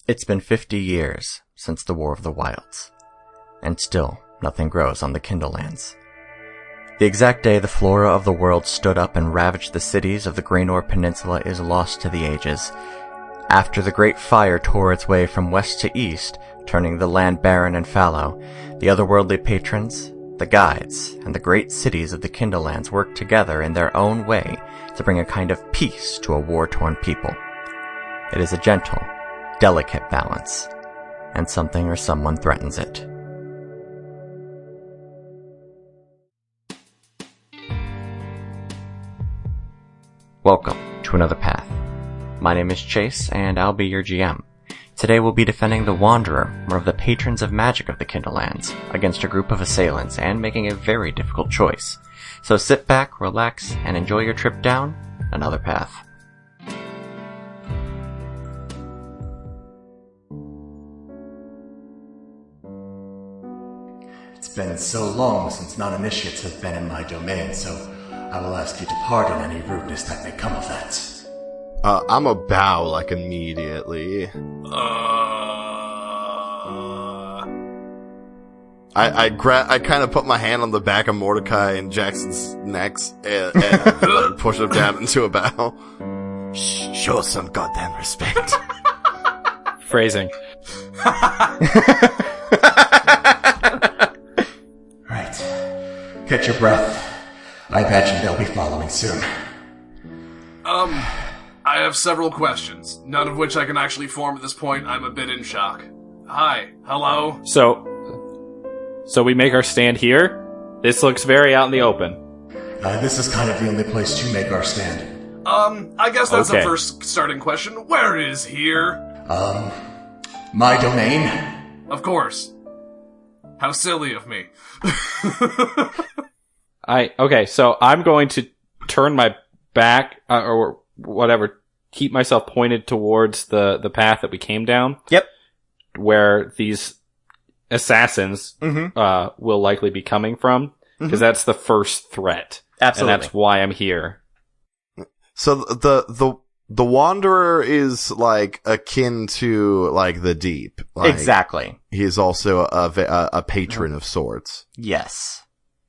It's been 50 years since the War of the Wilds, and still nothing grows on the Kindlelands. The exact day the flora of the world stood up and ravaged the cities of the Graynor Peninsula is lost to the ages. After the Great Fire tore its way from west to east, turning the land barren and fallow, the otherworldly patrons, the guides, and the great cities of the Kindlelands worked together in their own way to bring a kind of peace to a war-torn people. It is a gentle, delicate balance, and something or someone threatens it. Welcome to another path. My name is Chase, and I'll be your GM. Today we'll be defending the Wanderer, one of the patrons of magic of the Kindlelands, against a group of assailants and making a very difficult choice. So sit back, relax, and enjoy your trip down another path. It's been so long since non-initiates have been in my domain, so I will ask you to pardon any rudeness that may come of that. I'm a bow, like, immediately. I kind of put my hand on the back of Mordecai and Jackson's necks and like, push him down into a bow. Show some goddamn respect. Phrasing. Right. Catch your breath. I imagine they'll be following soon. I have several questions, none of which I can actually form at this point. I'm a bit in shock. Hi. Hello? So we make our stand here? This looks very out in the open. This is kind of the only place to make our stand. I guess that's Okay. the first starting question. Where is here? My domain? Of course. How silly of me. Okay, so I'm going to turn my back, or whatever, keep myself pointed towards the path that we came down. Yep. Where these assassins will likely be coming from, because that's the first threat. Absolutely. And that's why I'm here. So the Wanderer is, like, akin to, like, the Deep. Like, Exactly. He is also a patron of sorts. Yes.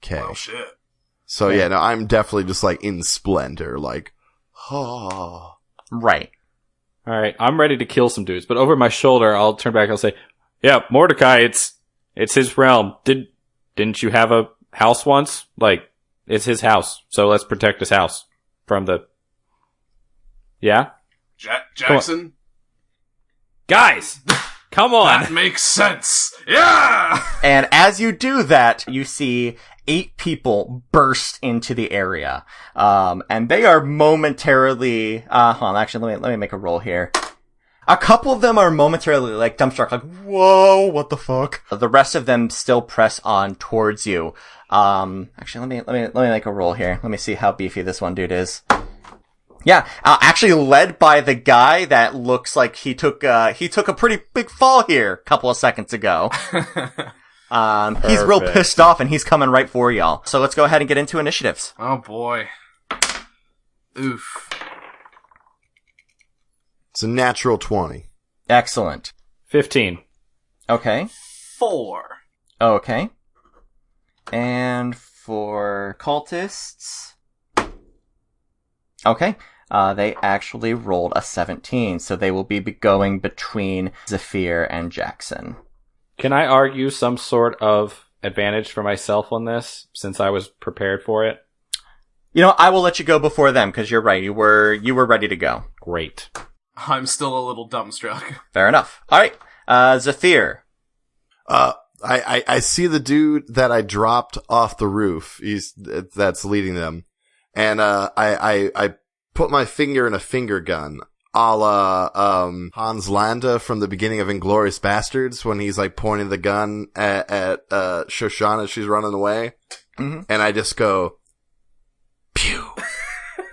Okay. Oh, shit. So, yeah, no, I'm definitely just, like, in splendor, like, oh. Right. Alright, I'm ready to kill some dudes, but over my shoulder, I'll turn back and I'll say, yeah, Mordecai, it's his realm. Didn't you have a house once? Like, it's his house, so let's protect his house from the... Yeah? Jackson? Guys! Come on! That makes sense! Yeah! And as you do that, you see 8 people burst into the area. And they are momentarily, hold on, actually, let me make a roll here. A couple of them are momentarily, like, dumbstruck, like, whoa, what the fuck? The rest of them still press on towards you. Actually, let me make a roll here. Let me see how beefy this one dude is. Yeah, actually led by the guy that looks like he took a pretty big fall here a couple of seconds ago. He's real pissed off and he's coming right for y'all. So let's go ahead and get into initiatives. Oh, boy. Oof. It's a natural 20. Excellent. 15. Okay. 4. Okay. And for cultists... Okay. They actually rolled a 17, so they will be going between Zafiir and Jackson. Can I argue some sort of advantage for myself on this, since I was prepared for it? You know, I will let you go before them, because you're right, you were ready to go. Great. I'm still a little dumbstruck. Fair enough. Alright, Zafiir. I see the dude that I dropped off the roof. That's leading them. And, I put my finger in a finger gun, a la, Hans Landa from the beginning of Inglourious Bastards, when he's, like, pointing the gun at Shoshana as she's running away. Mm-hmm. And I just go, pew!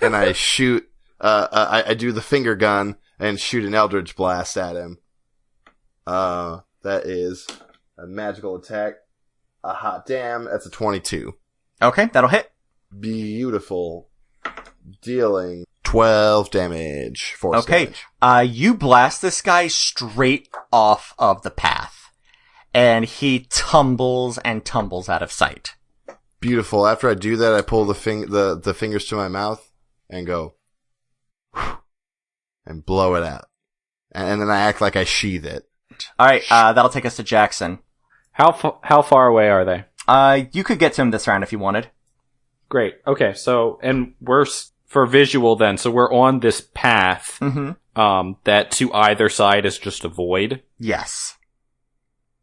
And I shoot, I do the finger gun and shoot an Eldritch Blast at him. That is a magical attack. A hot damn, that's a 22. Okay, that'll hit. Beautiful. Dealing 12 damage. Force damage. You blast this guy straight off of the path, and he tumbles and tumbles out of sight. Beautiful. After I do that, I pull the fingers to my mouth and go, and blow it out. And then I act like I sheathe it. Alright, that'll take us to Jackson. How far away are they? You could get to him this round if you wanted. Great. Okay, so, and we're, for visual then, so we're on this path, that to either side is just a void? Yes.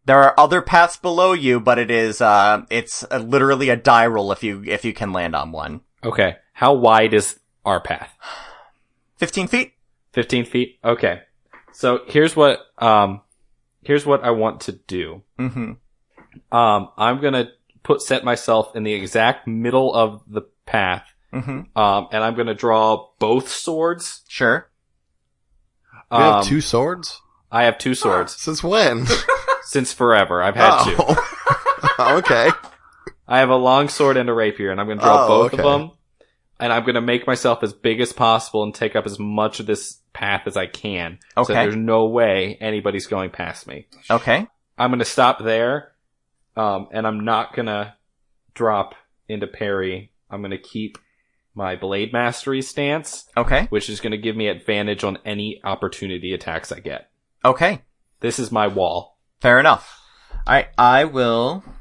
There are other paths below you, but it's literally a die roll if you can land on one. Okay. How wide is our path? 15 feet? 15 feet? Okay. So here's what I want to do. Mm-hmm. I'm gonna set myself in the exact middle of the path. Mm-hmm. And I'm gonna draw both swords. Sure. You have 2 swords? I have 2 swords. Since when? Since forever. I've had 2. Okay. I have a long sword and a rapier, and I'm gonna draw both of them. And I'm gonna make myself as big as possible and take up as much of this path as I can. Okay. So there's no way anybody's going past me. Okay. I'm gonna stop there, and I'm not gonna drop into parry. I'm gonna keep my Blade Mastery stance. Okay. Which is gonna give me advantage on any opportunity attacks I get. Okay. This is my wall. Fair enough. Alright,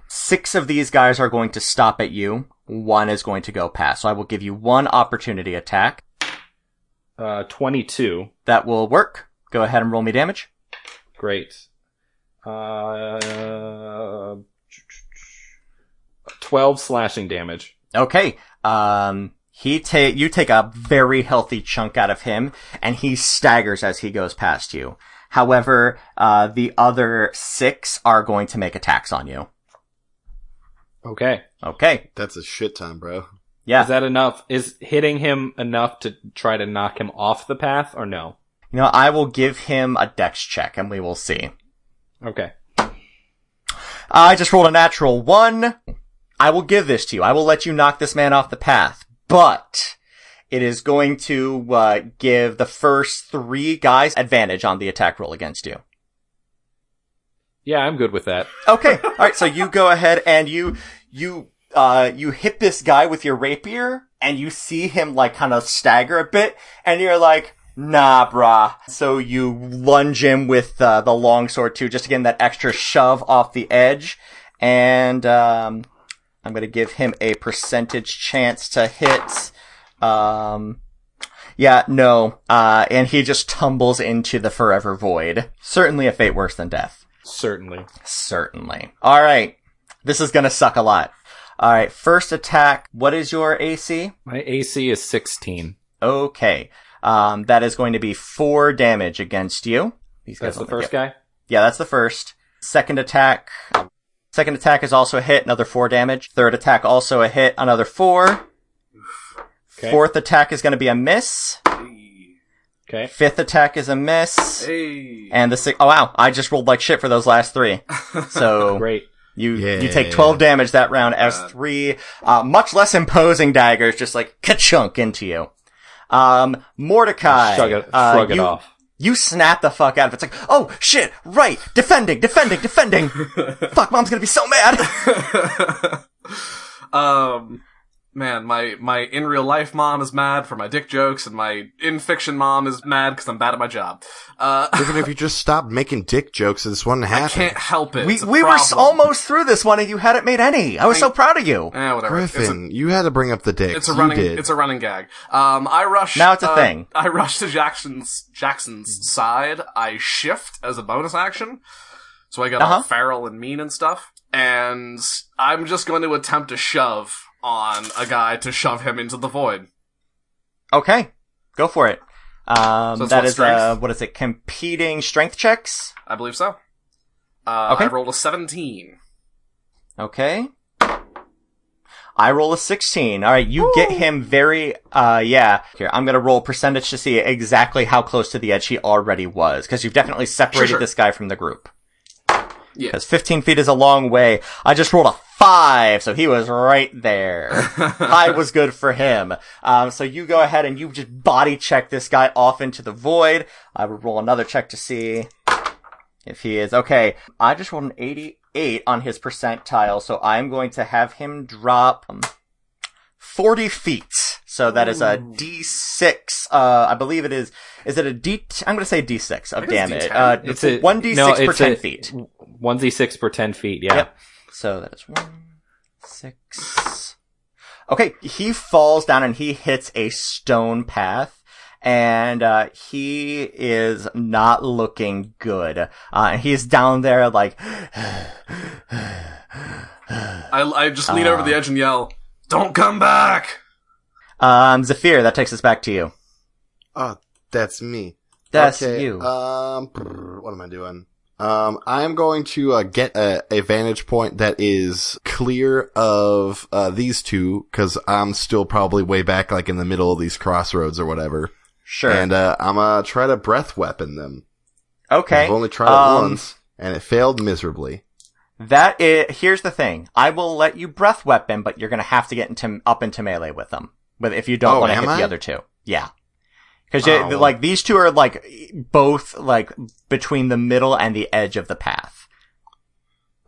6 of these guys are going to stop at you. 1 is going to go past. So I will give you 1 opportunity attack. 22. That will work. Go ahead and roll me damage. Great. 12 slashing damage. Okay. You take a very healthy chunk out of him, and he staggers as he goes past you. However, the other 6 are going to make attacks on you. Okay. Okay. That's a shit ton, bro. Yeah. Is that enough? Is hitting him enough to try to knock him off the path, or no? I will give him a dex check, and we will see. Okay. I just rolled a natural 1. I will give this to you. I will let you knock this man off the path. But it is going to give the first 3 guys advantage on the attack roll against you. Yeah, I'm good with that. Okay. All right. So you go ahead and you hit this guy with your rapier, and you see him kind of stagger a bit, and you're like, nah, brah. So you lunge him with the longsword too, just to get that extra shove off the edge, and I'm gonna give him a percentage chance to hit. Yeah, no. And he just tumbles into the forever void. Certainly a fate worse than death. Certainly. Alright. This is gonna suck a lot. Alright, first attack. What is your AC? My AC is 16. Okay. That is going to be 4 damage against you. That's the first guy? Yeah, that's the first. Second attack is also a hit, another 4 damage. Third attack also a hit, another 4. Okay. Fourth attack is going to be a miss. Okay. Fifth attack is a miss. Hey. And oh wow, I just rolled like shit for those last 3. So great. You take 12 damage that round as 3 much less imposing daggers just ka-chunk into you. Mordecai. Shrug it off. You snap the fuck out of it. It's oh shit, right, defending. Fuck, mom's gonna be so mad. Man, my in real life mom is mad for my dick jokes, and my in fiction mom is mad because I'm bad at my job. Even if you just stopped making dick jokes, this wouldn't happen. I can't help it. We were almost through this one, and you hadn't made any. I was so proud of you. Whatever. Griffin, you had to bring up the dicks. It's a running gag. I rush. Now it's a thing. I rush to Jackson's side. I shift as a bonus action, so I get all feral and mean and stuff. And I'm just going to attempt a shove on a guy to shove him into the void. Okay, go for it. So that is what is it? Competing strength checks? I believe so. Okay. I rolled a 17. Okay. I roll a 16. All right, you get him very. Yeah. Here, I'm gonna roll percentage to see exactly how close to the edge he already was, because you've definitely separated this guy from the group. Yeah. Because 15 feet is a long way. I just rolled a 5, so he was right there. High was good for him. So you go ahead and you just body check this guy off into the void. I would roll another check to see if he is. Okay, I just rolled an 88 on his percentile, so I'm going to have him drop 40 feet. So that is a D6. I believe it is. Is it a D? I'm going to say D6 of damage. It's a 1D6 per 10 feet. 1d6 per 10 feet. Yeah. Yep. So that is 1, 6. Okay, he falls down and he hits a stone path, and he is not looking good. He's down there like. I just lean over the edge and yell, "Don't come back!" Zafiir, that takes us back to you. Oh, that's me. That's okay, you. What am I doing? I'm going to get a vantage point that is clear of these two, because I'm still probably way back, like in the middle of these crossroads or whatever. Sure. And I'm gonna try to breath weapon them. Okay. I've only tried it once, and it failed miserably. Here's the thing. I will let you breath weapon, but you're gonna have to get up into melee with them. But if you don't want to hit the other two. Yeah. Because like these two are like both like between the middle and the edge of the path.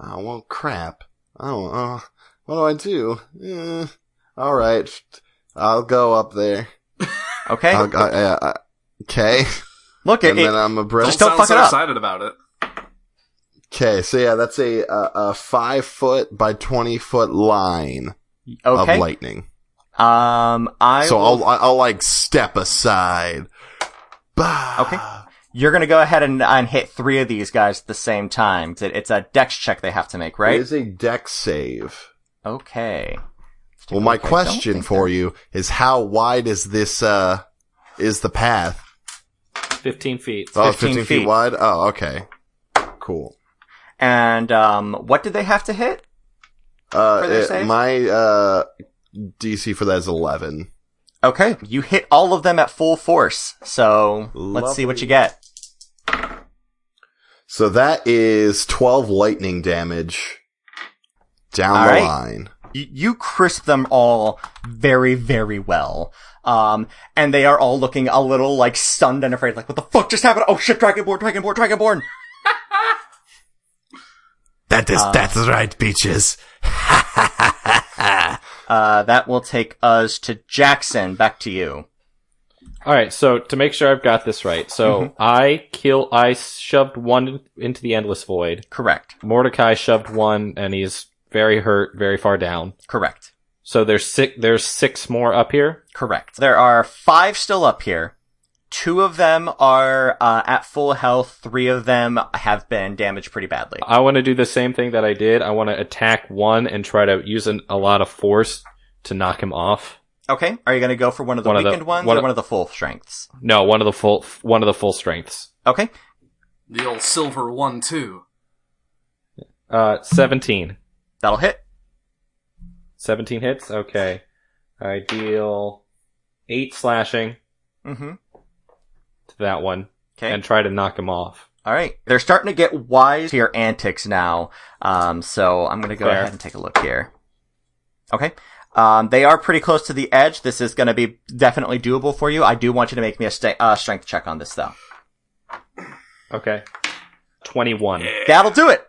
Oh well, crap. Oh, what do I do? All right, I'll go up there. Okay. Okay. Look, and then I'm a breath. Just don't fuck so it up. Excited about it. Okay, so yeah, that's a 5 foot by 20 foot line of lightning. I'll like step aside. Bah. Okay. You're gonna go ahead and hit 3 of these guys at the same time. It's a dex check they have to make, right? It is a dex save. Okay. Well, my question for you is how wide is this, is the path? 15 feet. Oh, 15 feet wide? Oh, okay. Cool. And, what did they have to hit? For their save? My, DC for that is 11. Okay. You hit all of them at full force. So, let's see what you get. So that is 12 lightning damage down the line. You crisp them all very, very well. And they are all looking a little, like, stunned and afraid. Like, what the fuck just happened? Oh shit, Dragonborn! That's right, beaches. That will take us to Jackson. Back to you. Alright, so to make sure I've got this right. So, I shoved one into the Endless Void. Correct. Mordecai shoved one, and he's very hurt, very far down. Correct. So there's 6 more up here? Correct. There are 5 still up here. 2 of them are at full health. 3 of them have been damaged pretty badly. I want to do the same thing that I did. I want to attack one and try to use a lot of force to knock him off. Okay. Are you going to go for one of the weakened ones or one of the full strengths? No, one of the full strengths. Okay. The old silver 1-2. 17. That'll hit. 17 hits? Okay. I deal 8 slashing. Mm-hmm. To that one. Okay. And try to knock him off. Alright. They're starting to get wise to your antics now. So I'm gonna go ahead and take a look here. Okay. They are pretty close to the edge. This is gonna be definitely doable for you. I do want you to make me a strength check on this though. Okay. 21. That'll do it.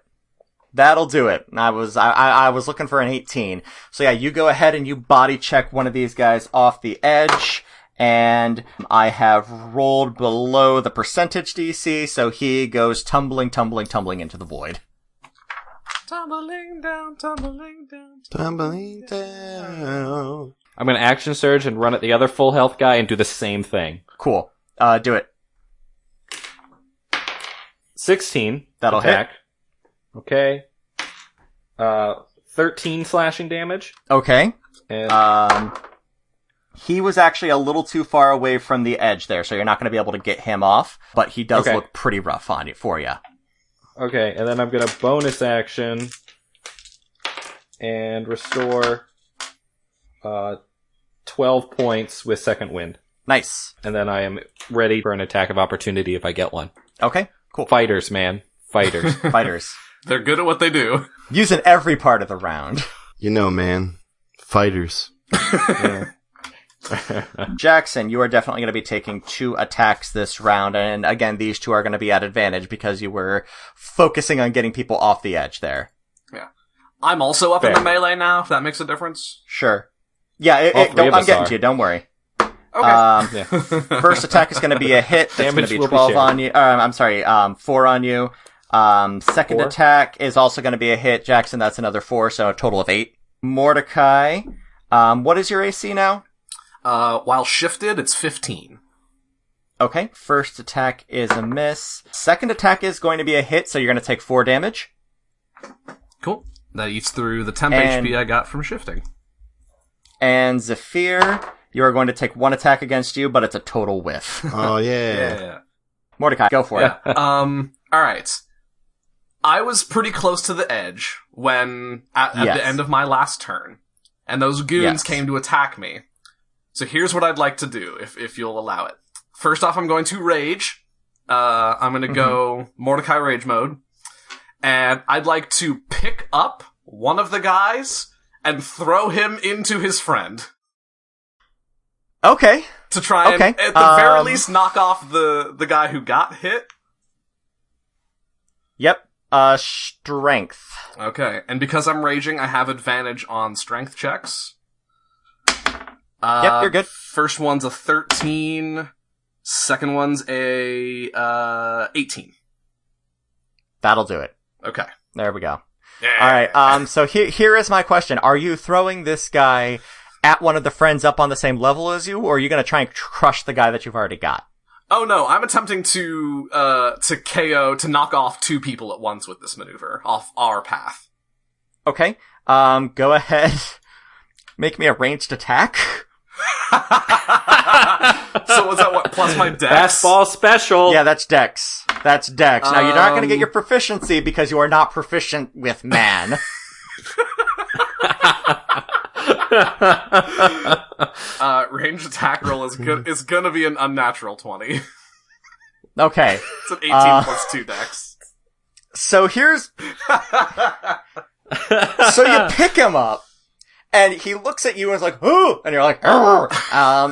That'll do it. I was looking for an 18. So yeah, you go ahead and you body check one of these guys off the edge. And I have rolled below the percentage DC, so he goes tumbling into the void. Tumbling down. Tumbling down. I'm going to action surge and run at the other full health guy and do the same thing. Cool. Do it. 16. That'll attack. Okay. 13 slashing damage. Okay. And he was actually a little too far away from the edge there, so you're not going to be able to get him off, but he does look pretty rough on it for you. Okay, and then I'm going to bonus action and restore 12 points with second wind. Nice. And then I am ready for an attack of opportunity if I get one. Okay, cool. Fighters, man. Fighters. Fighters. They're good at what they do. Using every part of the round. You know, man. Fighters. Jackson, you are definitely going to be taking 2 attacks this round, and again, these 2 are going to be at advantage because you were focusing on getting people off the edge there. Yeah. I'm also up in the melee now, if that makes a difference. Sure. Yeah, I'm getting to you, don't worry. Okay. First attack is going to be a hit. That's going to be 12 on you. I'm sorry, 4 on you. Second 4? attack is also going to be a hit. Jackson, that's another 4, so a total of 8. Mordecai, what is your AC now? While shifted, it's 15. Okay, first attack is a miss. Second attack is going to be a hit, so you're going to take 4 damage. Cool. That eats through the temp And- HP I got from shifting. And Zafiir, you are going to take 1 attack against you, but it's a total whiff. Oh, yeah. Yeah. Mordecai, go for it. Alright. I was pretty close to the edge when, at Yes. the end of my last turn, and those goons Yes. came to attack me. So here's what I'd like to do, if you'll allow it. First off, I'm going to rage. I'm going to go Mordecai rage mode. And I'd like to pick up one of the guys and throw him into his friend. Okay. To try and, Okay, at the very least, knock off the guy who got hit. Yep. Strength. Okay, and because I'm raging, I have advantage on strength checks. Yep, you're good. First one's a 13. Second one's a 18. That'll do it. Okay. There we go. Yeah. Alright, so here is my question. Are you throwing this guy at one of the friends up on the same level as you, or are you gonna try and crush the guy that you've already got? Oh no, I'm attempting to KO, to knock off 2 people at once with this maneuver, off our path. Okay, go ahead. Make me a ranged attack. So was that what, plus my dex? Fastball special. Yeah, that's Dex. That's Dex. Now, you're not going to get your proficiency because you are not proficient with man. Ranged attack roll is good. Is gonna be an unnatural 20. Okay. It's an 18 plus 2 dex. So here's... So you pick him up, and he looks at you and is like, "Ooh!" And you're like, "Arr!"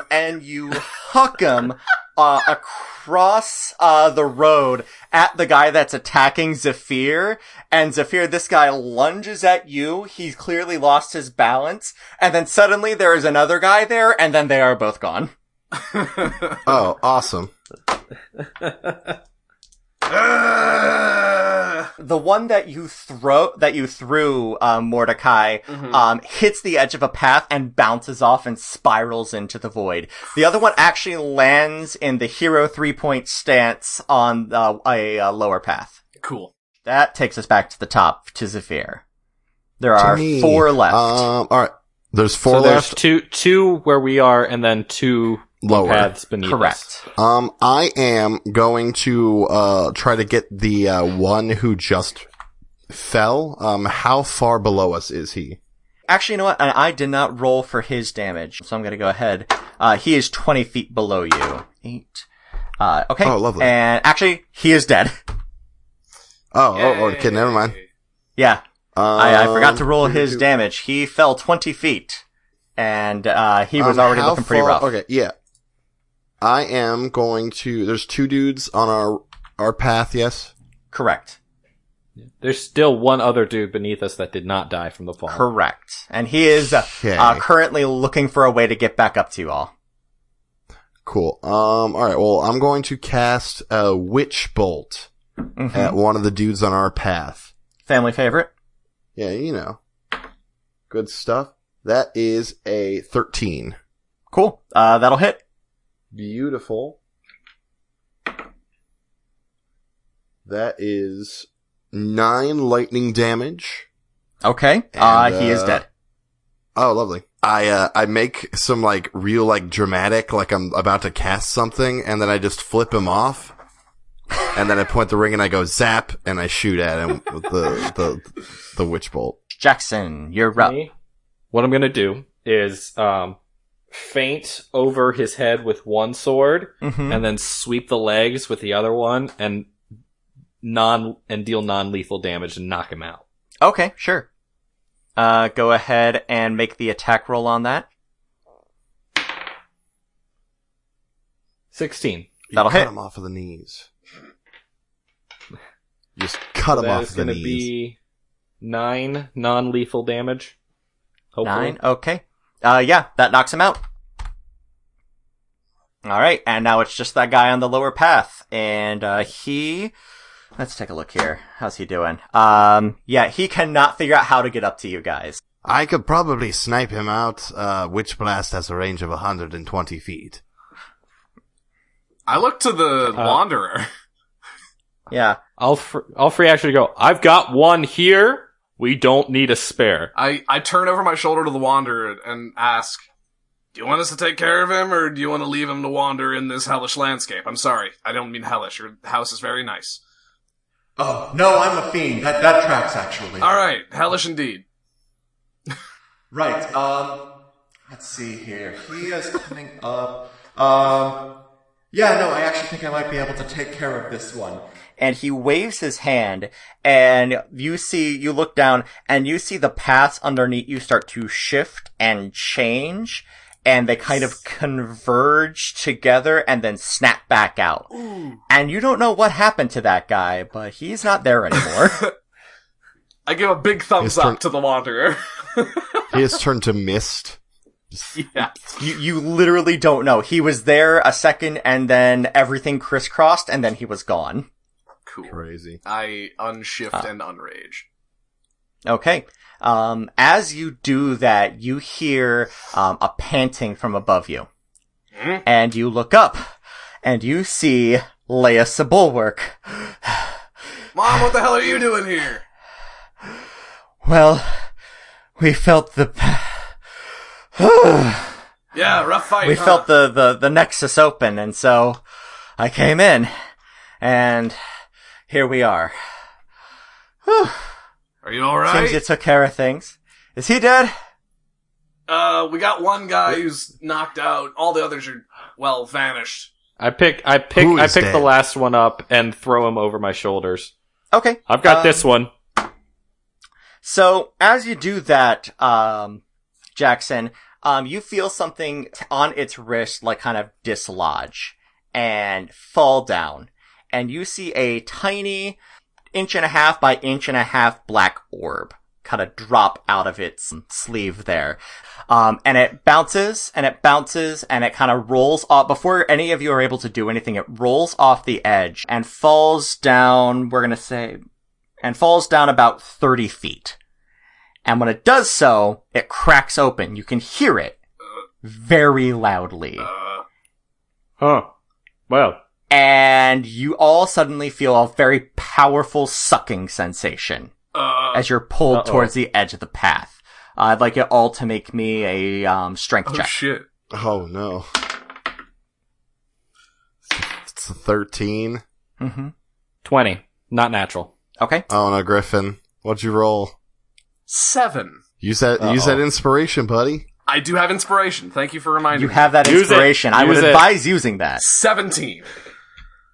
And you huck him across the road at the guy that's attacking Zafiir. And Zafiir, this guy lunges at you. He's clearly lost his balance. And then suddenly there is another guy there, and then they are both gone. Oh, awesome. The one that you threw, Mordecai, hits the edge of a path and bounces off and spirals into the void. The other one actually lands in the hero 3-point stance on a lower path. Cool. That takes us back to the top, to Zafiir. There are Me. 4 left. Alright. There's 4 So left. there's two where we are, and then 2 Lower. paths beneath us. Correct. I am going to, try to get the, one who just fell. How far below us is he? Actually, you know what? I did not roll for his damage, so I'm gonna go ahead. He is 20 feet below you. 8. Okay. Oh, lovely. And actually, he is dead. Okay, never mind. Yeah. I forgot to roll do- his do- damage. He fell 20 feet. And, he was already how looking pretty far- rough. Okay, yeah. I am going to, there's 2 dudes on our path, yes? Correct. There's still one other dude beneath us that did not die from the fall. Correct. And he is, Okay. currently looking for a way to get back up to you all. Cool. Alright, well, I'm going to cast a Witch Bolt at one of the dudes on our path. Family favorite? Yeah, you know. Good stuff. That is a 13. Cool. That'll hit. Beautiful. That is 9 lightning damage. Okay. And, he is dead. Oh, lovely. I make some real dramatic, I'm about to cast something, and then I just flip him off. And then I point the ring and I go zap, and I shoot at him with the witch bolt. Jackson, you're up. Me, what I'm gonna do is, feint over his head with one sword, and then sweep the legs with the other one, and deal non-lethal damage and knock him out. Okay, sure. Go ahead and make the attack roll on that. 16. That'll cut hit. him off of the knees. Just cut him off That is the going to knees. be 9 non-lethal damage. Hopefully. 9, okay. Yeah, that knocks him out. Alright, and now it's just that guy on the lower path. And, let's take a look here. How's he doing? Yeah, he cannot figure out how to get up to you guys. I could probably snipe him out. Witch Blast has a range of 120 feet. I look to the Wanderer. Yeah. I'll free action to go. I've got one here. We don't need a spare. I turn over my shoulder to the Wanderer and ask, do you want us to take care of him, or do you want to leave him to wander in this hellish landscape? I'm sorry, I don't mean hellish. Your house is very nice. Oh, no, I'm a fiend. That tracks, actually. Alright, hellish indeed. Right, let's see here. He is coming up. Yeah, no, I actually think I might be able to take care of this one. And he waves his hand, and you look down, and you see the paths underneath you start to shift and change, and they kind of converge together and then snap back out. Ooh. And you don't know what happened to that guy, but he's not there anymore. I give a big thumbs up to the Wanderer. He has turned to mist. Yeah. You literally don't know. He was there a second, and then everything crisscrossed, and then he was gone. Cool. Crazy. I unshift and unrage. Okay. As you do that, you hear a panting from above you. And you look up, and you see Leia Sebulwark. Mom, what the hell are you doing here? Well, we felt the... Yeah, rough fight, We huh? felt the Nexus open, and so I came in, and here we are. Whew. Are you alright? Seems you took care of things. Is he dead? We got one guy who's knocked out. All the others are, well, vanished. I pick Who is the dead? last one up and throw him over my shoulders. Okay. I've got this one. So, as you do that, Jackson, you feel something on its wrist, like, kind of dislodge and fall down. And you see a tiny 1.5 by 1.5 black orb kind of drop out of its sleeve there. And it bounces, and it bounces, and it kind of rolls off. Before any of you are able to do anything, it rolls off the edge and falls down, falls down about 30 feet. And when it does so, it cracks open. You can hear it very loudly. Huh. Well. And you all suddenly feel a very powerful sucking sensation as you're pulled towards the edge of the path. I'd like you all to make me a strength check. Oh, shit. Oh, no. It's a 13. Mm-hmm. 20. Not natural. Okay. Oh, no, Griffin. What'd you roll? 7. You said inspiration, buddy. I do have inspiration. Thank you for reminding You me. have that Use it. inspiration. I would Use it. advise using that. 17.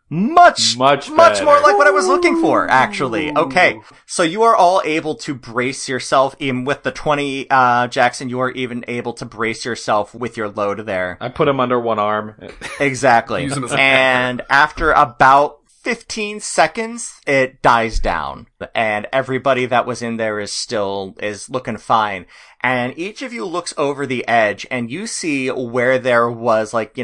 Much more better. like what I was looking for, actually. Okay. So you are all able to brace yourself, even with the 20, Jackson, you are even able to brace yourself with your load there. I put him under one arm. Exactly. Use him as a And after about 15 seconds, it dies down. And everybody that was in there is looking fine. And each of you looks over the edge, and you see where there was, like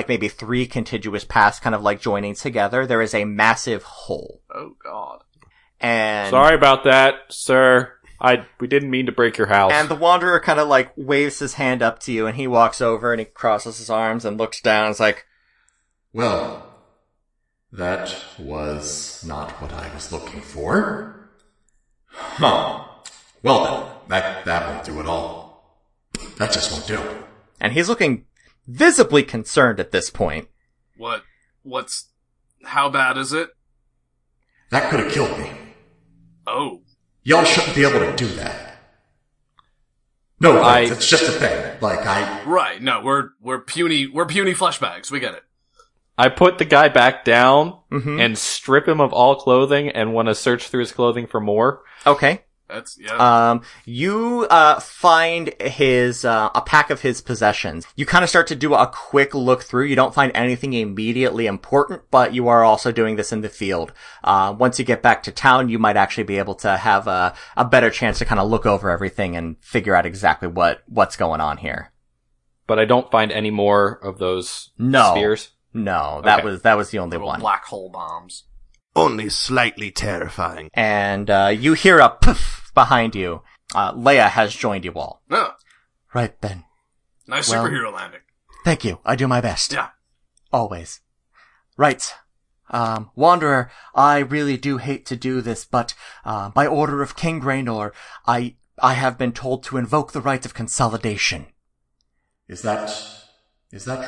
maybe 3 contiguous paths kind of like joining together. There is a massive hole. Oh, God. And Sorry about that, sir. We didn't mean to break your house. And the Wanderer kind of like waves his hand up to you, and he walks over and he crosses his arms and looks down. It's like, Well, that was not what I was looking for. Huh. Well then, that won't do at all. That just won't do. and he's looking visibly concerned at this point. How bad is it? That could have killed me. Oh. Y'all shouldn't be able to do that. No, it's just a thing. Right, no, we're puny flesh bags, we get it. I put the guy back down Mm-hmm. and strip him of all clothing and want to search through his clothing for more. Okay. That's, yeah. You, find his, a pack of his possessions. You kind of start to do a quick look through. You don't find anything immediately important, but you are also doing this in the field. Once you get back to town, you might actually be able to have a better chance to kind of look over everything and figure out exactly what's going on here. But I don't find any more of those spears? No, that was the only Little one. black hole bombs. Only slightly terrifying. And, you hear a poof behind you. Leia has joined you all. No. Right then. Nice Well- superhero landing. Thank you. I do my best. Yeah. Always. Right. Wanderer, I really do hate to do this, but, by order of King Graynor, I have been told to invoke the right of consolidation. Is that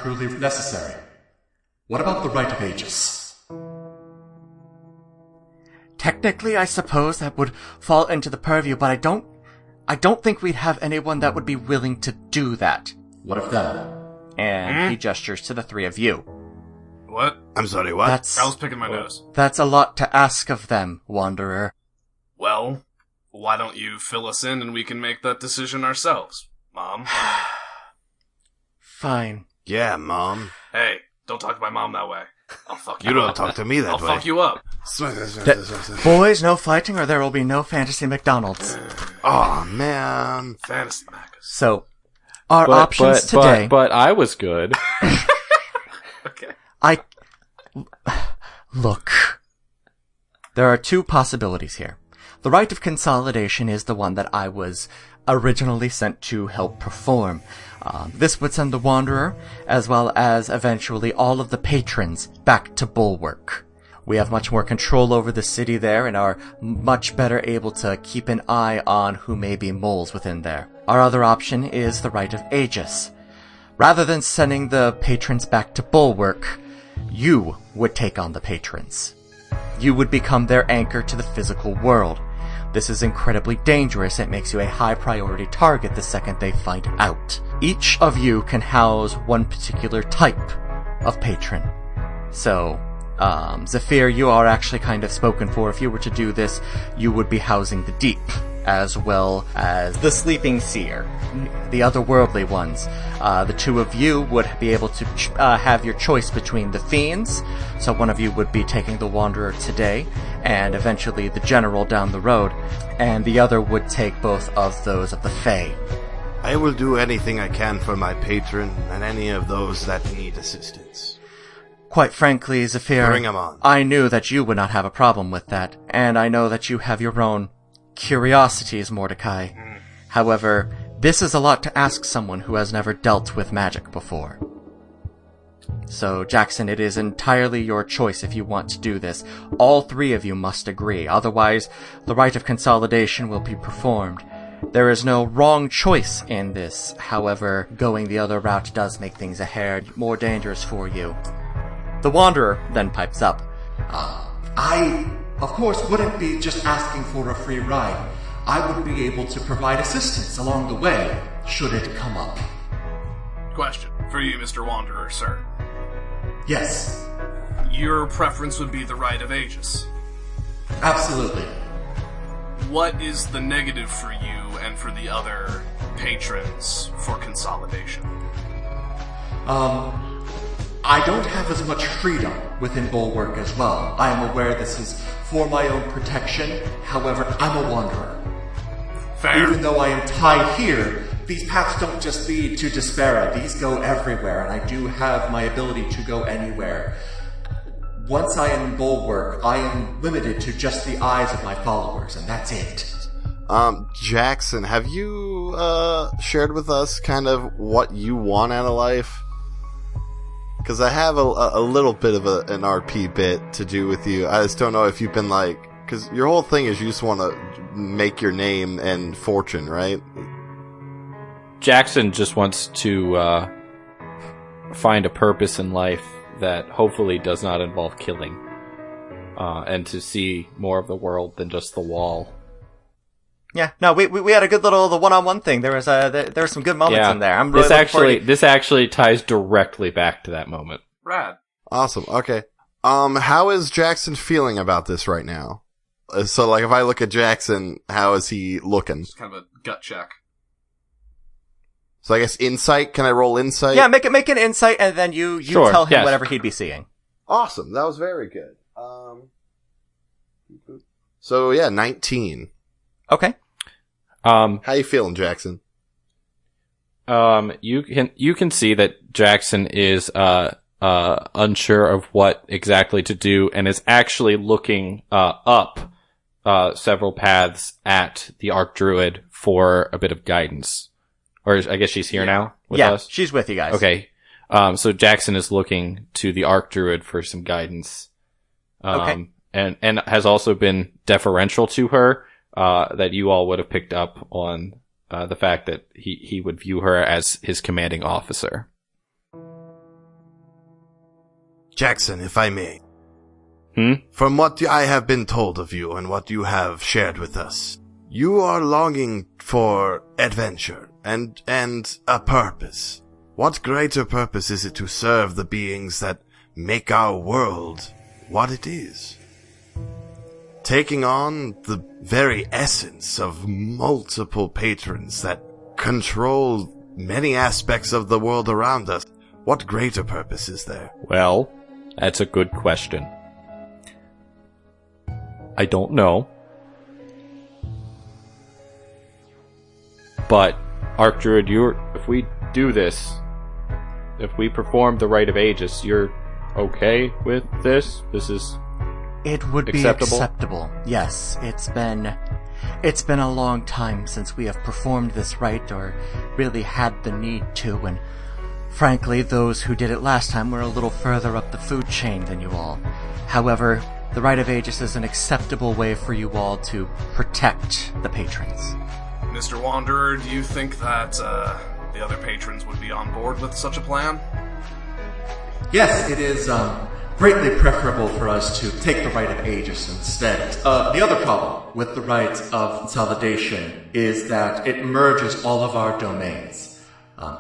truly necessary? What about the right of Aegis? Technically, I suppose that would fall into the purview, but I don't think we'd have anyone that would be willing to do that. What of them? And he gestures to the three of you. What? I'm sorry, what? That's I was picking my nose. a lot to ask of them, Wanderer. Well, why don't you fill us in and we can make that decision ourselves, Mom? Fine. Yeah, Mom. Hey, don't talk to my mom that way. I'll fuck you You up. don't talk to me that I'll way. fuck you up. Boys, no fighting or there will be no fantasy McDonald's. Oh, man. Fantasy Maccas. So, our options today... But I was good. Okay. Look. There are two possibilities here. The rite of consolidation is the one that I was originally sent to help perform. This would send the Wanderer, as well as eventually all of the patrons, back to Bulwark. We have much more control over the city there and are much better able to keep an eye on who may be moles within there. Our other option is the rite of Aegis. Rather than sending the patrons back to Bulwark, you would take on the patrons. You would become their anchor to the physical world. This is incredibly dangerous. It makes you a high priority target the second they find out. Each of you can house one particular type of patron. So, Zafiir, you are actually kind of spoken for. If you were to do this, you would be housing the deep, as well as the sleeping seer, the otherworldly ones. The two of you would be able to have your choice between the fiends, so one of you would be taking the Wanderer today, and eventually the General down the road, and the other would take both of those of the Fae. I will do anything I can for my patron and any of those that need assistance. Quite frankly, Zafiir, Bring 'em on. I knew that you would not have a problem with that, and I know that you have your own curiosities, Mordecai. However, this is a lot to ask someone who has never dealt with magic before. So, Jackson, it is entirely your choice if you want to do this. All three of you must agree, otherwise the rite of consolidation will be performed. There is no wrong choice in this. However, going the other route does make things a hair more dangerous for you. The Wanderer then pipes up. I, of course, wouldn't be just asking for a free ride. I would be able to provide assistance along the way, should it come up. Question for you, Mr. Wanderer, sir. Yes, Your preference would be the rite of Aegis. absolutely. What is the negative for you and for the other patrons for consolidation? I don't have as much freedom within Bulwark as well. I am aware this is for my own protection. However, I'm a wanderer. Fair. Even though I am tied here, these paths don't just lead to Despera. These go everywhere, and I do have my ability to go anywhere. Once I am in Bulwark, I am limited to just the eyes of my followers, and that's it. Jackson, have you, shared with us kind of what you want out of life? Because I have a little bit of an RP bit to do with you. I just don't know if you've been like... Because your whole thing is you just want to make your name and fortune, right? Jackson just wants to find a purpose in life that hopefully does not involve killing. And to see more of the world than just the wall. Yeah, no, we had a good little the one-on-one thing. There was there were some good moments in there. I'm really this actually ties directly back to that moment. Rad. Awesome. Okay. How is Jackson feeling about this right now? So, like, if I look at Jackson, how is he looking? It's kind of a gut check. So I guess insight. Can I roll insight? Yeah, make an insight, and then you Sure, tell him yes. whatever he'd be seeing. Awesome. That was very good. So yeah, 19. Okay. How you feeling, Jackson? You can see that Jackson is unsure of what exactly to do, and is actually looking up several paths at the Archdruid for a bit of guidance. Or I guess she's here now with us? She's with you guys. Okay. So Jackson is looking to the Archdruid for some guidance. Okay. And has also been deferential to her, that you all would have picked up on, the fact that he would view her as his commanding officer. Jackson, if I may. Hmm? From what I have been told of you and what you have shared with us, you are longing for adventure and a purpose. What greater purpose is it to serve the beings that make our world what it is? Taking on the very essence of multiple patrons that control many aspects of the world around us. What greater purpose is there? Well, that's a good question. I don't know. But, Archdruid, if we do this, if we perform the rite of Aegis, you're okay with this? This is It would be acceptable? acceptable. Yes, it's been a long time since we have performed this rite or really had the need to, and frankly, those who did it last time were a little further up the food chain than you all. However, the rite of Aegis is an acceptable way for you all to protect the patrons. Mr. Wanderer, do you think that the other patrons would be on board with such a plan? Yes, it is greatly preferable for us to take the rite of Aegis instead. The other problem with the rite of consolidation is that it merges all of our domains.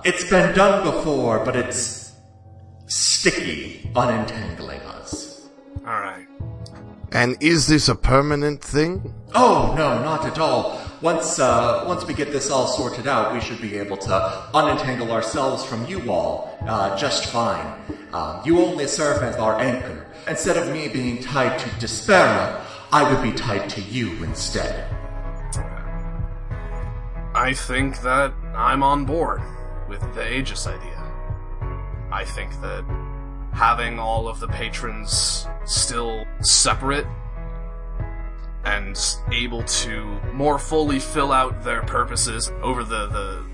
It's been done before, but it's sticky, unentangling us. Alright. And is this a permanent thing? Oh, no, not at all. Once we get this all sorted out, we should be able to unentangle ourselves from you all just fine. You only serve as our anchor. Instead of me being tied to Despera, I would be tied to you instead. I think that I'm on board with the Aegis idea. I think that having all of the patrons still separate and able to more fully fill out their purposes over the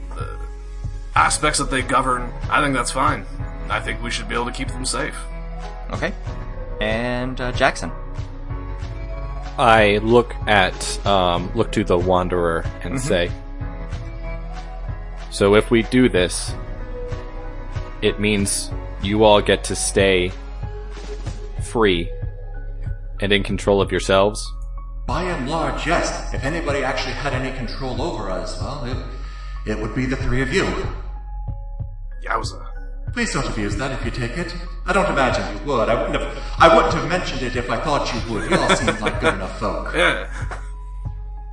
aspects that they govern, I think that's fine. I think we should be able to keep them safe. Okay. And Jackson. I look to the Wanderer and say, so if we do this, it means you all get to stay free and in control of yourselves? By and large, yes. If anybody actually had any control over us, well, it would be the three of you. Yowza. Please don't abuse that if you take it. I don't imagine you would. I wouldn't have mentioned it if I thought you would. You all seem like good enough folk. Yeah.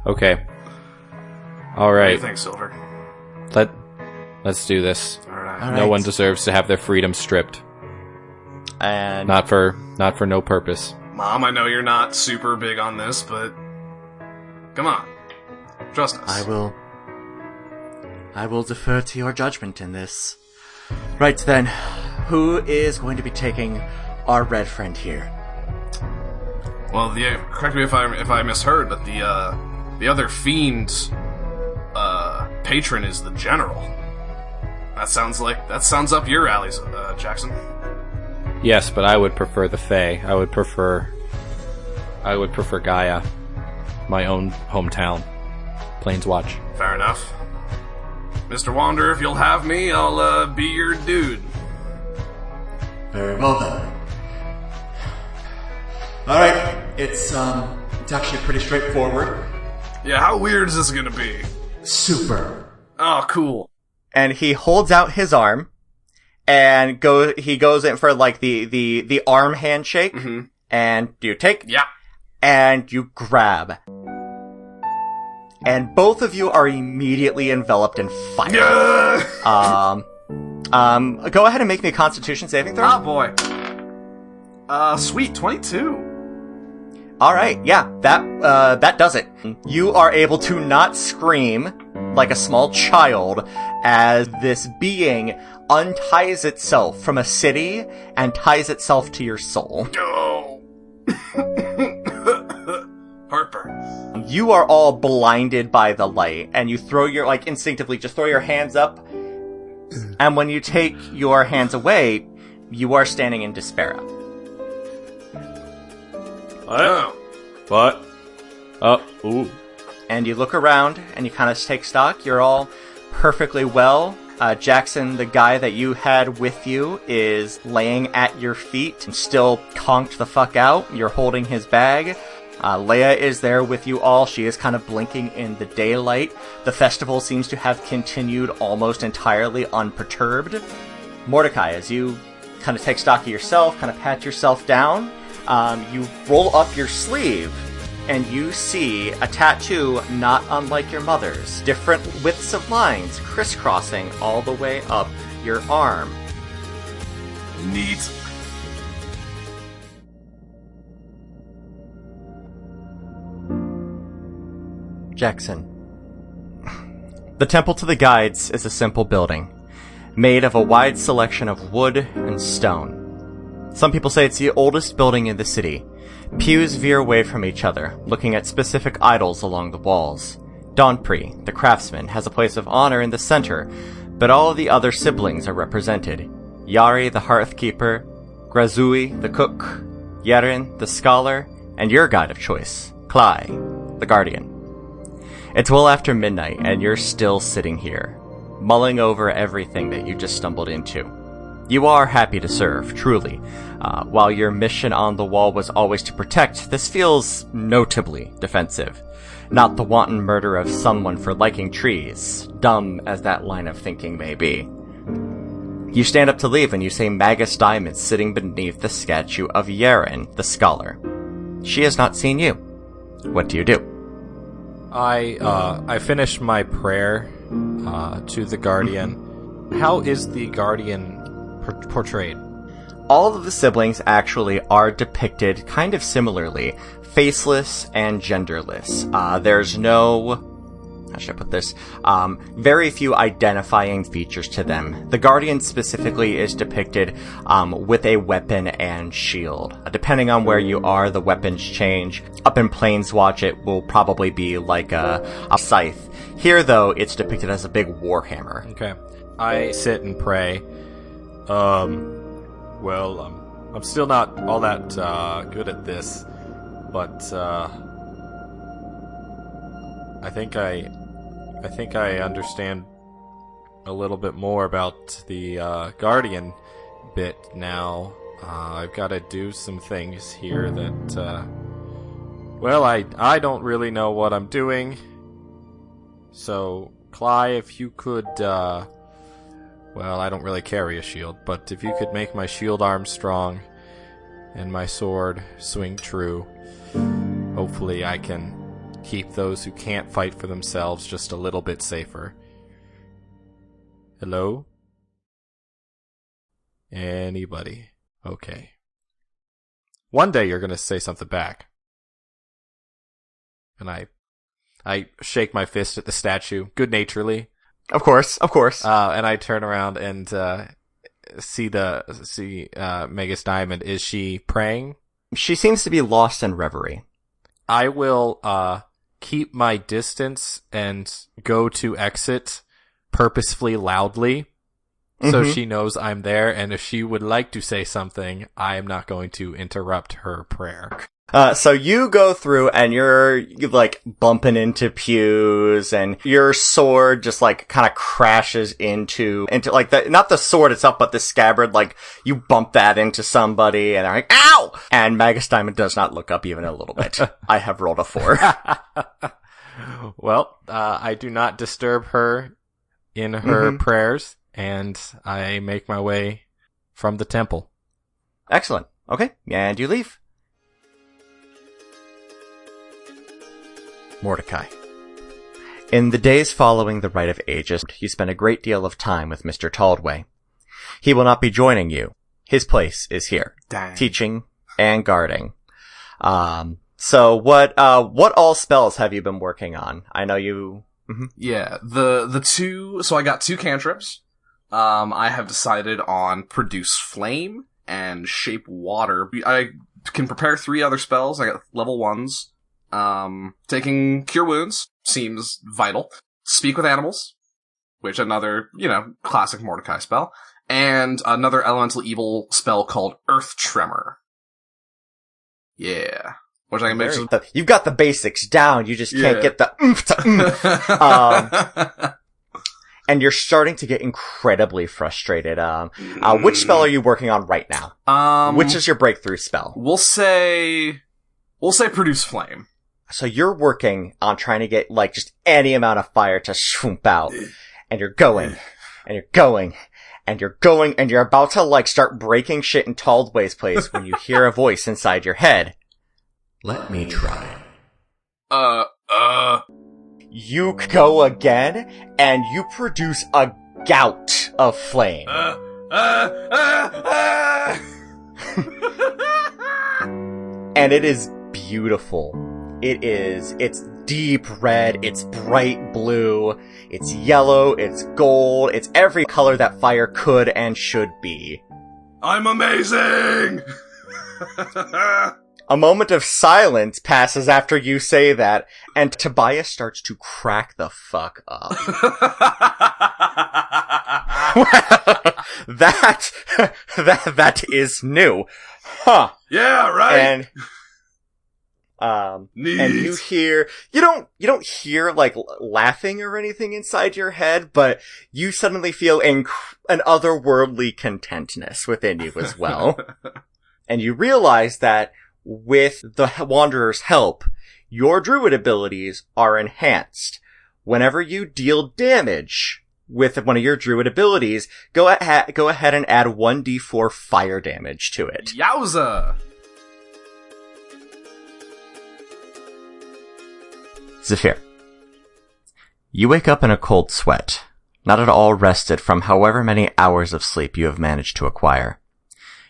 Okay. What do you Alright. think, Silver? Let's do this. Alright. All No right. one deserves to have their freedom stripped. And Not for no purpose. Mom, I know you're not super big on this, but come on. Trust us. I will defer to your judgment in this. Right then, who is going to be taking our red friend here? Well, correct me if I misheard, but the other fiend patron is the general. That sounds up your alley, Jackson. Yes, but I would prefer the Fae. I would prefer Gaia, my own hometown. Plains Watch. Fair enough. Mr. Wanderer, if you'll have me, I'll be your dude. Very well then. Alright, it's actually pretty straightforward. Yeah, how weird is this gonna be? Super. Oh, cool. And he holds out his arm, and he goes in for like the arm handshake. Mhm. And do you take? Yeah. and you grab. And both of you are immediately enveloped in fire. Go ahead and make me a Constitution saving throw. Oh boy. Sweet, 22. Alright, yeah, that does it. You are able to not scream like a small child as this being unties itself from a city and ties itself to your soul. No. Heartburn. You are all blinded by the light, and you throw your, instinctively just throw your hands up, and when you take your hands away, you are standing in despair. What? Oh, ooh. And you look around, and you kind of take stock. You're all perfectly well. Jackson, the guy that you had with you, is laying at your feet and still conked the fuck out. You're holding his bag. Leia is there with you all. She is kind of blinking in the daylight. The festival seems to have continued almost entirely unperturbed. Mordecai, as you kind of take stock of yourself, kind of pat yourself down, you roll up your sleeve, and you see a tattoo not unlike your mother's. Different widths of lines crisscrossing all the way up your arm. Neat. Jackson. The Temple to the Guides is a simple building, made of a wide selection of wood and stone. Some people say it's the oldest building in the city. Pews veer away from each other, looking at specific idols along the walls. Donpri, the craftsman, has a place of honor in the center, but all of the other siblings are represented. Yari, the hearthkeeper, Grazui, the cook, Yeren, the scholar, and your guide of choice, Klai, the guardian. It's well after midnight, and you're still sitting here, mulling over everything that you just stumbled into. You are happy to serve, truly. While your mission on the wall was always to protect, this feels notably defensive. Not the wanton murder of someone for liking trees, dumb as that line of thinking may be. You stand up to leave and you see Magus Diamond sitting beneath the statue of Yeren, the scholar. She has not seen you. What do you do? I finish my prayer to the Guardian. How is the Guardian portrayed? All of the siblings actually are depicted kind of similarly, faceless and genderless. There's no... how should I put this? Very few identifying features to them. The Guardian specifically is depicted with a weapon and shield. Depending on where you are, the weapons change. Up in Planeswatch, it will probably be like a scythe. Here, though, it's depicted as a big warhammer. Okay. I sit and pray. I'm still not all that good at this, but I think I understand a little bit more about the Guardian bit now. I've got to do some things here that, I don't really know what I'm doing. So, Klai, if you could, I don't really carry a shield, but if you could make my shield arm strong and my sword swing true, hopefully I can keep those who can't fight for themselves just a little bit safer. Hello? Anybody? Okay. One day you're gonna say something back. And I shake my fist at the statue, good-naturedly. Of course. And I turn around and see Magus Diamond. Is she praying? She seems to be lost in reverie. I will keep my distance and go to exit purposefully loudly so she knows I'm there, and if she would like to say something, I am not going to interrupt her prayer. So you go through and you're bumping into pews, and your sword just kind of crashes into not the sword itself, but the scabbard, you bump that into somebody and they're like, ow! And Magus Diamond does not look up even a little bit. I have rolled a 4. Well, I do not disturb her in her prayers, and I make my way from the temple. Excellent. Okay. And you leave. Mordecai. In the days following the Rite of Aegis, you spent a great deal of time with Mr. Taldway. He will not be joining you. His place is here. Dang. Teaching and guarding. So what all spells have you been working on? I know you... Mm-hmm. Yeah, the two, so I got 2 cantrips. I have decided on Produce Flame and Shape Water. I can prepare 3 other spells. I got level 1s. Taking Cure Wounds seems vital. Speak with Animals, which another, classic Mordecai spell. And another elemental evil spell called Earth Tremor. Yeah. Which I can make you've got the basics down, you just can't get the oomph to oomph. And you're starting to get incredibly frustrated. Which spell are you working on right now? Which is your breakthrough spell? We'll say Produce Flame. So you're working on trying to get, just any amount of fire to swoop out. And you're going. And you're going. And you're going. And you're about to, start breaking shit in Taldway's place when you hear a voice inside your head. Let me try. You go again, and you produce a gout of flame. And it is beautiful. It's deep red, it's bright blue, it's yellow, it's gold, it's every color that fire could and should be. I'm amazing! A moment of silence passes after you say that, and Tobias starts to crack the fuck up. That is new. Huh. Yeah, right. And you hear, you don't hear, laughing or anything inside your head, but you suddenly feel an otherworldly contentness within you as well. And you realize that with the Wanderer's help, your druid abilities are enhanced. Whenever you deal damage with one of your druid abilities, go ahead and add 1d4 fire damage to it. Yowza! Zafiir. You wake up in a cold sweat, not at all rested from however many hours of sleep you have managed to acquire.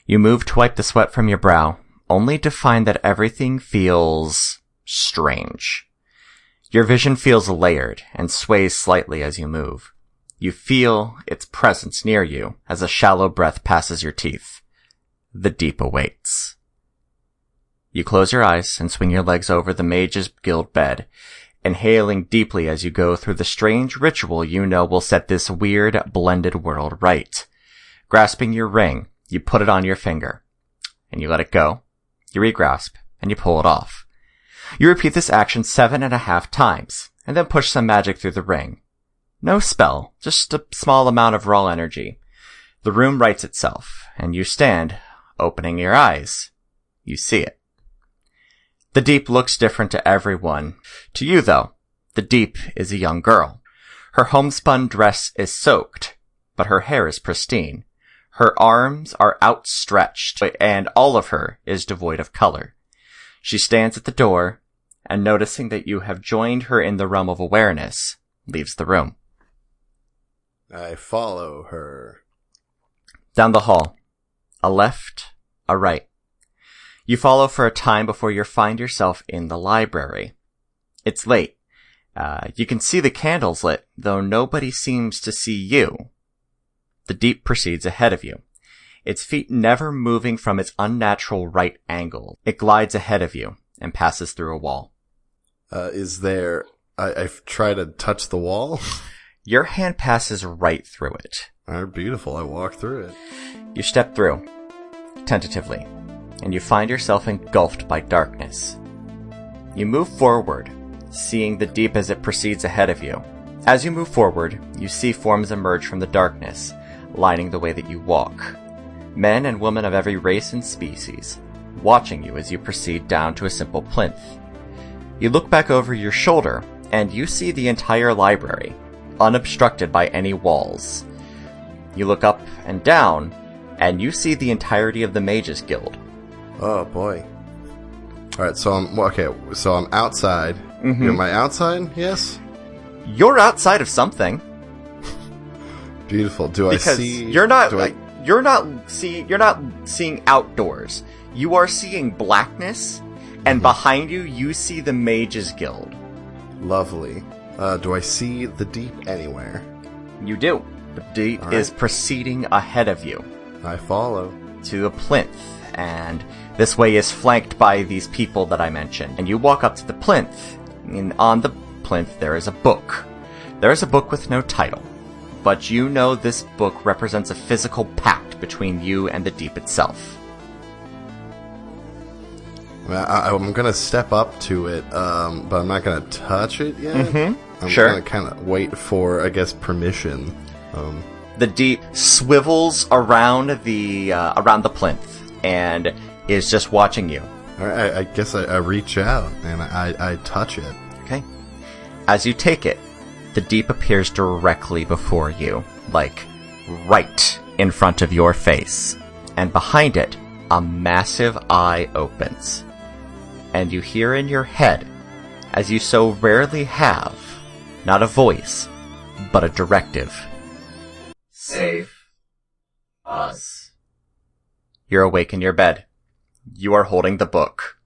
You move to wipe the sweat from your brow, only to find that everything feels strange. Your vision feels layered and sways slightly as you move. You feel its presence near you as a shallow breath passes your teeth. The deep awaits. You close your eyes and swing your legs over the Mage's Guild bed, inhaling deeply as you go through the strange ritual you know will set this weird, blended world right. Grasping your ring, you put it on your finger, and you let it go. You regrasp, and you pull it off. You repeat this action 7.5 times, and then push some magic through the ring. No spell, just a small amount of raw energy. The room rights itself, and you stand, opening your eyes. You see it. The Deep looks different to everyone. To you, though, the Deep is a young girl. Her homespun dress is soaked, but her hair is pristine. Her arms are outstretched, and all of her is devoid of color. She stands at the door, and noticing that you have joined her in the realm of awareness, leaves the room. I follow her. Down the hall. A left, a right. You follow for a time before you find yourself in the library. It's late. You can see the candles lit, though nobody seems to see you. The Deep proceeds ahead of you, its feet never moving from its unnatural right angle. It glides ahead of you and passes through a wall. I try to touch the wall? Your hand passes right through it. Beautiful, I walk through it. You step through, tentatively, and you find yourself engulfed by darkness. You move forward, seeing the Deep as it proceeds ahead of you. As you move forward, you see forms emerge from the darkness, lining the way that you walk. Men and women of every race and species, watching you as you proceed down to a simple plinth. You look back over your shoulder, and you see the entire library, unobstructed by any walls. You look up and down, and you see the entirety of the Mage's Guild. Oh boy. Alright, so I'm outside, Mm-hmm. Am I outside? Yes. You're outside of something. Beautiful. Do Because I see? you're not seeing outdoors. You are seeing blackness, and behind you, you see the Mages Guild. Lovely. Do I see the deep anywhere? You do. The deep All right. is proceeding ahead of you I follow. to a plinth, and this way is flanked by these people that I mentioned. And you walk up to the plinth, and on the plinth there is a book. There is a book with no title, but you know this book represents a physical pact between you and the deep itself. I'm gonna step up to it, but I'm not gonna touch it yet. Mm-hmm. I'm Sure. gonna kind of wait for, I guess, permission. The deep swivels around the plinth and is just watching you. All right, I guess I reach out and I touch it. Okay. As you take it, the deep appears directly before you, like right in front of your face. And behind it, a massive eye opens. And you hear in your head, as you so rarely have, not a voice, but a directive. Save us. You're awake in your bed. You are holding the book.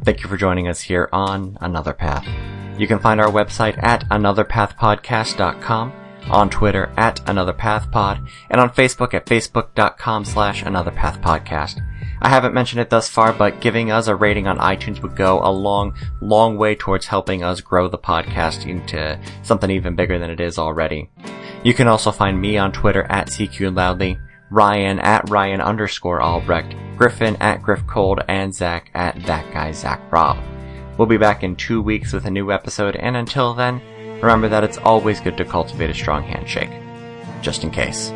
Thank you for joining us here on Another Path. You can find our website at anotherpathpodcast.com, on Twitter at anotherpathpod, and on Facebook at facebook.com/anotherpathpodcast. I haven't mentioned it thus far, but giving us a rating on iTunes would go a long, long way towards helping us grow the podcast into something even bigger than it is already. You can also find me on Twitter at CQLoudly, Ryan at Ryan_Albrecht, Griffin at GriffCold, and Zach at ThatGuyZachRob. We'll be back in 2 weeks with a new episode, and until then, remember that it's always good to cultivate a strong handshake. Just in case.